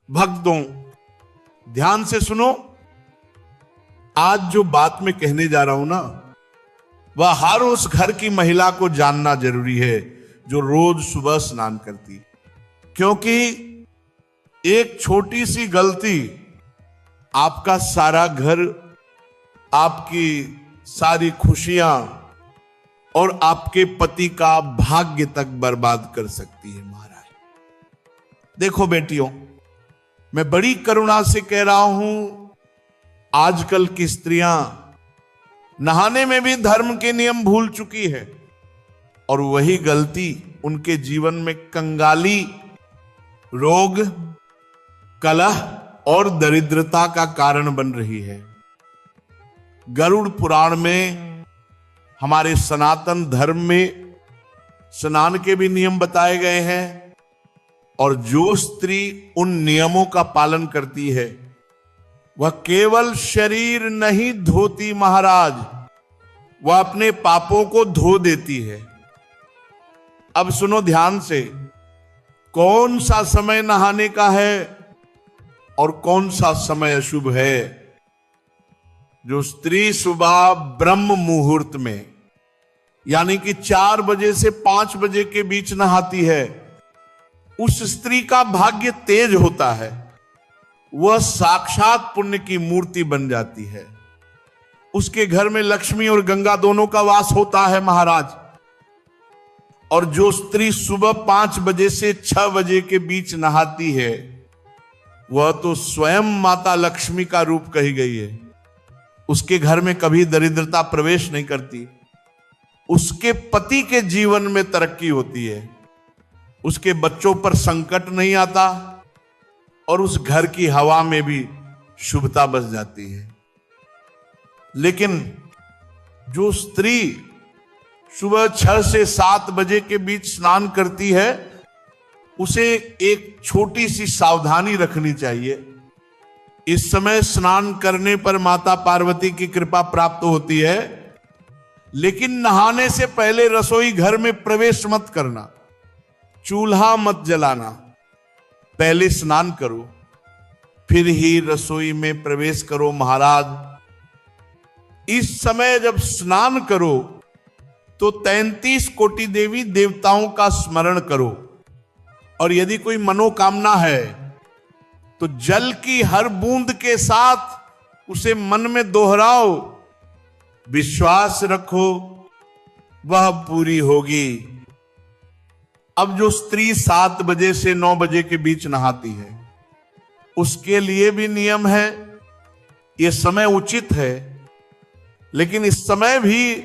भक्तों, ध्यान से सुनो। आज जो बात मैं कहने जा रहा हूं ना, वह हर उस घर की महिला को जानना जरूरी है जो रोज सुबह स्नान करती है। क्योंकि एक छोटी सी गलती आपका सारा घर, आपकी सारी खुशियां और आपके पति का भाग्य तक बर्बाद कर सकती है। महाराज देखो बेटियों, मैं बड़ी करुणा से कह रहा हूं, आजकल की स्त्रियां नहाने में भी धर्म के नियम भूल चुकी है और वही गलती उनके जीवन में कंगाली, रोग, कलह और दरिद्रता का कारण बन रही है। गरुड़ पुराण में, हमारे सनातन धर्म में स्नान के भी नियम बताए गए हैं और जो स्त्री उन नियमों का पालन करती है वह केवल शरीर नहीं धोती महाराज, वह अपने पापों को धो देती है। अब सुनो ध्यान से, कौन सा समय नहाने का है और कौन सा समय अशुभ है। जो स्त्री सुबह ब्रह्म मुहूर्त में, यानी कि 4 बजे से 5 बजे के बीच नहाती है, उस स्त्री का भाग्य तेज होता है, वह साक्षात पुण्य की मूर्ति बन जाती है। उसके घर में लक्ष्मी और गंगा दोनों का वास होता है महाराज। और जो स्त्री सुबह 5 बजे से 6 बजे के बीच नहाती है, वह तो स्वयं माता लक्ष्मी का रूप कही गई है। उसके घर में कभी दरिद्रता प्रवेश नहीं करती, उसके पति के जीवन में तरक्की होती है, उसके बच्चों पर संकट नहीं आता और उस घर की हवा में भी शुभता बस जाती है। लेकिन जो स्त्री सुबह 6 से 7 बजे के बीच स्नान करती है, उसे एक छोटी सी सावधानी रखनी चाहिए। इस समय स्नान करने पर माता पार्वती की कृपा प्राप्त होती है, लेकिन नहाने से पहले रसोई घर में प्रवेश मत करना, चूल्हा मत जलाना। पहले स्नान करो, फिर ही रसोई में प्रवेश करो महाराज। इस समय जब स्नान करो तो 33 कोटि देवी देवताओं का स्मरण करो और यदि कोई मनोकामना है तो जल की हर बूंद के साथ उसे मन में दोहराओ, विश्वास रखो वह पूरी होगी। अब जो स्त्री 7 बजे से 9 बजे के बीच नहाती है, उसके लिए भी नियम है। यह समय उचित है, लेकिन इस समय भी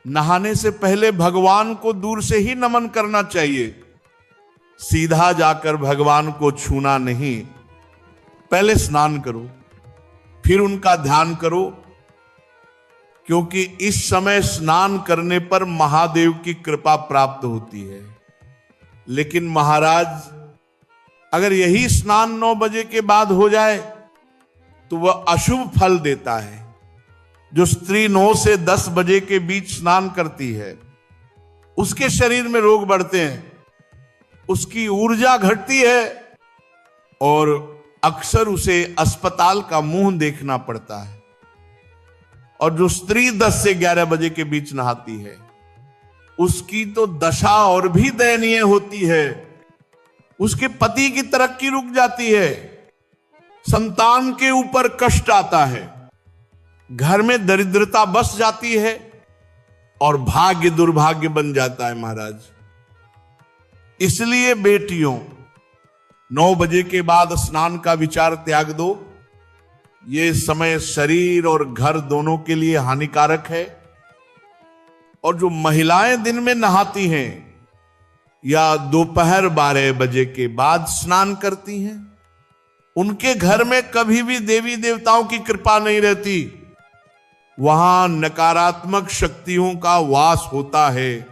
नहाने से पहले भगवान को दूर से ही नमन करना चाहिए, सीधा जाकर भगवान को छूना नहीं। पहले स्नान करो, फिर उनका ध्यान करो, क्योंकि इस समय स्नान करने पर महादेव की कृपा प्राप्त होती है। लेकिन महाराज, अगर यही स्नान 9 बजे के बाद हो जाए तो वह अशुभ फल देता है। जो स्त्री 9 से 10 बजे के बीच स्नान करती है, उसके शरीर में रोग बढ़ते हैं, उसकी ऊर्जा घटती है और अक्सर उसे अस्पताल का मुंह देखना पड़ता है। और जो स्त्री 10 से 11 बजे के बीच नहाती है, उसकी तो दशा और भी दयनीय होती है। उसके पति की तरक्की रुक जाती है, संतान के ऊपर कष्ट आता है, घर में दरिद्रता बस जाती है और भाग्य दुर्भाग्य बन जाता है महाराज। इसलिए बेटियों, 9 बजे के बाद स्नान का विचार त्याग दो। ये समय शरीर और घर दोनों के लिए हानिकारक है। और जो महिलाएं दिन में नहाती हैं या दोपहर 12 बजे के बाद स्नान करती हैं, उनके घर में कभी भी देवी देवताओं की कृपा नहीं रहती। वहां नकारात्मक शक्तियों का वास होता है,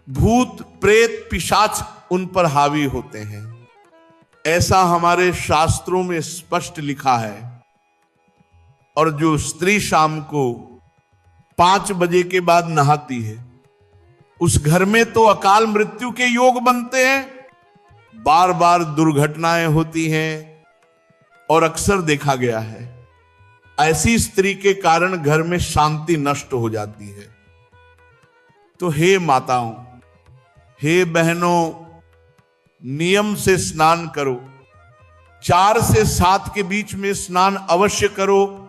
भूत प्रेत पिशाच उन पर हावी होते हैं। ऐसा हमारे शास्त्रों में स्पष्ट लिखा है। और जो स्त्री शाम को 5 बजे के बाद नहाती है, उस घर में तो अकाल मृत्यु के योग बनते हैं। बार बार दुर्घटनाएं होती हैं और अक्सर देखा गया है ऐसी स्त्री के कारण घर में शांति नष्ट हो जाती है। तो हे माताओं, हे बहनों, नियम से स्नान करो। 4 से 7 के बीच में स्नान अवश्य करो।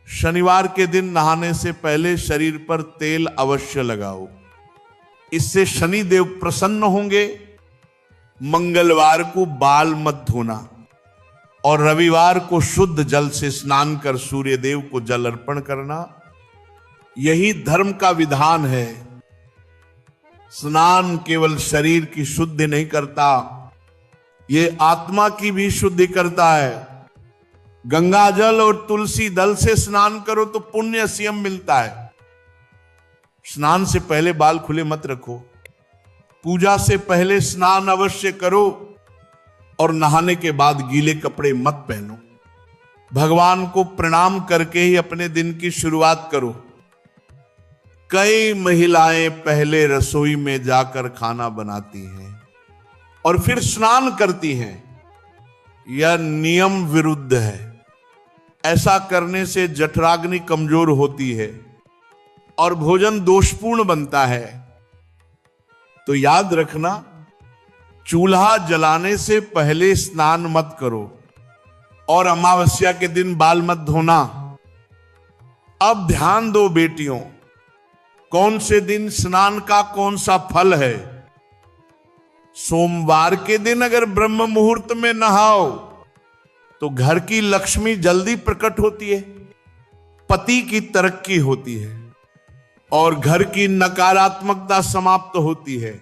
शनिवार के दिन नहाने से पहले शरीर पर तेल अवश्य लगाओ, इससे शनि देव प्रसन्न होंगे। मंगलवार को बाल मत धोना और रविवार को शुद्ध जल से स्नान कर सूर्य देव को जल अर्पण करना, यही धर्म का विधान है। स्नान केवल शरीर की शुद्धि नहीं करता, ये आत्मा की भी शुद्धि करता है। गंगा जल और तुलसी दल से स्नान करो तो पुण्य संयम मिलता है। स्नान से पहले बाल खुले मत रखो। पूजा से पहले स्नान अवश्य करो और नहाने के बाद गीले कपड़े मत पहनो। भगवान को प्रणाम करके ही अपने दिन की शुरुआत करो। कई महिलाएं पहले रसोई में जाकर खाना बनाती हैं और फिर स्नान करती हैं। यह नियम विरुद्ध है। ऐसा करने से जठराग्नि कमजोर होती है और भोजन दोषपूर्ण बनता है। तो याद रखना, चूल्हा जलाने से पहले स्नान मत करो और अमावस्या के दिन बाल मत धोना। अब ध्यान दो बेटियों, कौन से दिन स्नान का कौन सा फल है। सोमवार के दिन अगर ब्रह्म मुहूर्त में नहाओ तो घर की लक्ष्मी जल्दी प्रकट होती है, पति की तरक्की होती है और घर की नकारात्मकता समाप्त होती है।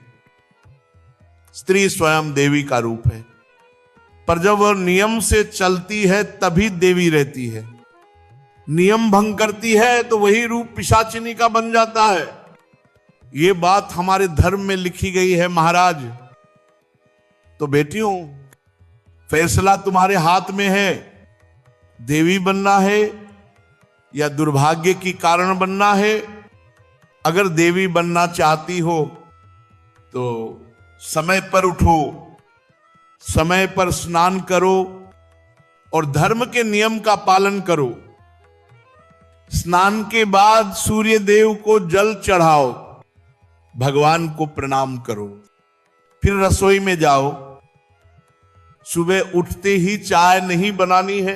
स्त्री स्वयं देवी का रूप है, पर जब वह नियम से चलती है तभी देवी रहती है। नियम भंग करती है तो वही रूप पिशाचिनी का बन जाता है। ये बात हमारे धर्म में लिखी गई है महाराज। तो बेटियों, फैसला तुम्हारे हाथ में है। देवी बनना है या दुर्भाग्य की कारण बनना है। अगर देवी बनना चाहती हो तो समय पर उठो, समय पर स्नान करो और धर्म के नियम का पालन करो। स्नान के बाद सूर्य देव को जल चढ़ाओ, भगवान को प्रणाम करो, फिर रसोई में जाओ। सुबह उठते ही चाय नहीं बनानी है,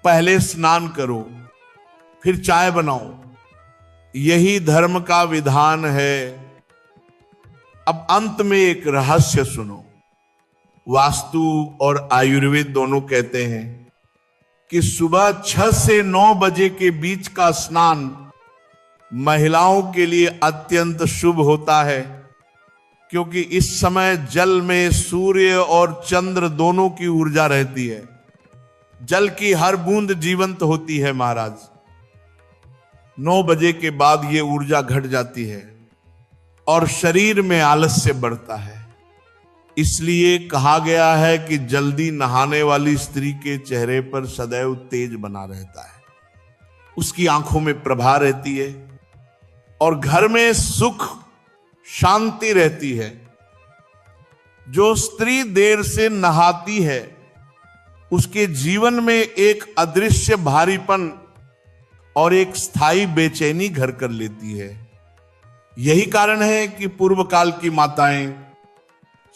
पहले स्नान करो फिर चाय बनाओ। यही धर्म का विधान है। अब अंत में एक रहस्य सुनो। वास्तु और आयुर्वेद दोनों कहते हैं कि सुबह 6 से 9 बजे के बीच का स्नान महिलाओं के लिए अत्यंत शुभ होता है, क्योंकि इस समय जल में सूर्य और चंद्र दोनों की ऊर्जा रहती है। जल की हर बूंद जीवंत होती है महाराज। 9 बजे के बाद ये ऊर्जा घट जाती है और शरीर में आलस्य बढ़ता है। इसलिए कहा गया है कि जल्दी नहाने वाली स्त्री के चेहरे पर सदैव तेज बना रहता है, उसकी आंखों में प्रभा रहती है और घर में सुख शांति रहती है। जो स्त्री देर से नहाती है उसके जीवन में एक अदृश्य भारीपन और एक स्थायी बेचैनी घर कर लेती है। यही कारण है कि पूर्व काल की माताएं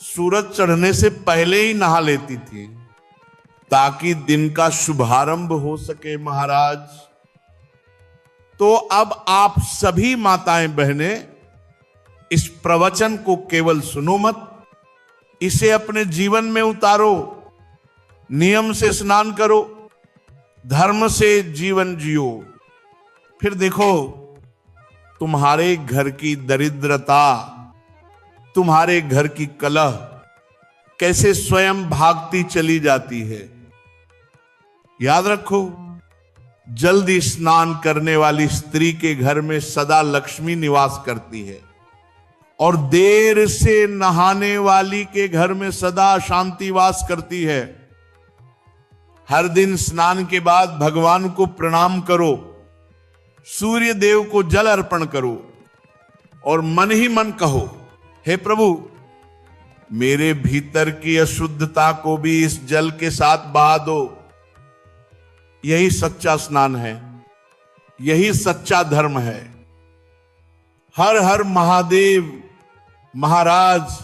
सूरज चढ़ने से पहले ही नहा लेती थी ताकि दिन का शुभारंभ हो सके महाराज। तो अब आप सभी माताएं बहनें इस प्रवचन को केवल सुनो मत, इसे अपने जीवन में उतारो। नियम से स्नान करो, धर्म से जीवन जियो। फिर देखो तुम्हारे घर की दरिद्रता, तुम्हारे घर की कलह कैसे स्वयं भागती चली जाती है। याद रखो, जल्दी स्नान करने वाली स्त्री के घर में सदा लक्ष्मी निवास करती है और देर से नहाने वाली के घर में सदा शांति वास करती है। हर दिन स्नान के बाद भगवान को प्रणाम करो, सूर्य देव को जल अर्पण करो और मन ही मन कहो, हे प्रभु मेरे भीतर की अशुद्धता को भी इस जल के साथ बहा दो। यही सच्चा स्नान है, यही सच्चा धर्म है। हर हर महादेव महाराज